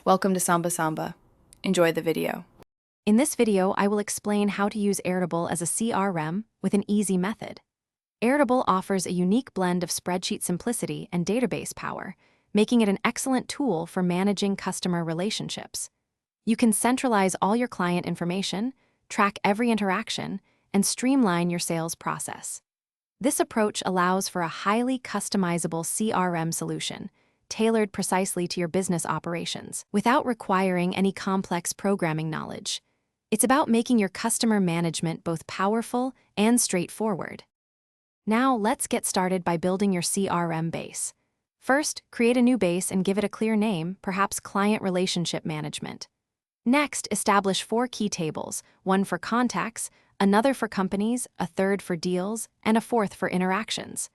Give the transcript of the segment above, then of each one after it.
Welcome to Samba Samba. Enjoy the video. In this video, I will explain how to use Airtable as a CRM with an easy method. Airtable offers a unique blend of spreadsheet simplicity and database power, making it an excellent tool for managing customer relationships. You can centralize all your client information, track every interaction, and streamline your sales process. This approach allows for a highly customizable CRM solution, tailored precisely to your business operations, without requiring any complex programming knowledge. It's about making your customer management both powerful and straightforward. Now, let's get started by building your CRM base. First, create a new base and give it a clear name, perhaps Client Relationship Management. Next, establish 4 key tables, one for contacts, another for companies, a third for deals, and a fourth for interactions.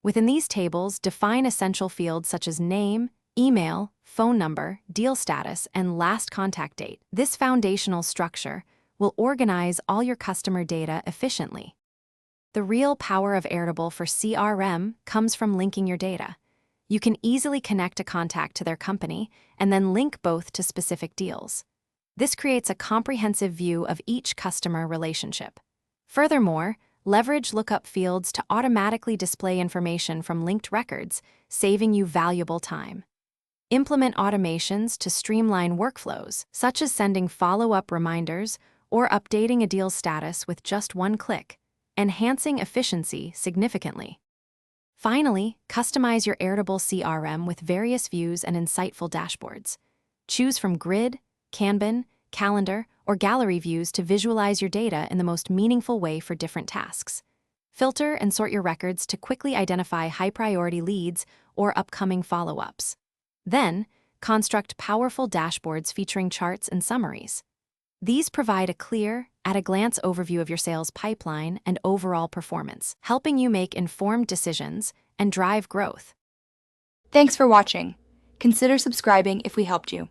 Within these tables, define essential fields such as name, email, phone number, deal status, and last contact date. This foundational structure will organize all your customer data efficiently. The real power of Airtable for CRM comes from linking your data. You can easily connect a contact to their company and then link both to specific deals. This creates a comprehensive view of each customer relationship. Furthermore, leverage lookup fields to automatically display information from linked records, saving you valuable time. Implement automations to streamline workflows, such as sending follow-up reminders or updating a deal status with just one click, enhancing efficiency significantly. Finally, customize your Airtable CRM with various views and insightful dashboards. Choose from grid, Kanban, calendar, or gallery views to visualize your data in the most meaningful way for different tasks. Filter and sort your records to quickly identify high-priority leads or upcoming follow-ups. Then, construct powerful dashboards featuring charts and summaries. These provide a clear, at-a-glance overview of your sales pipeline and overall performance, helping you make informed decisions and drive growth. Thanks for watching. Consider subscribing if we helped you.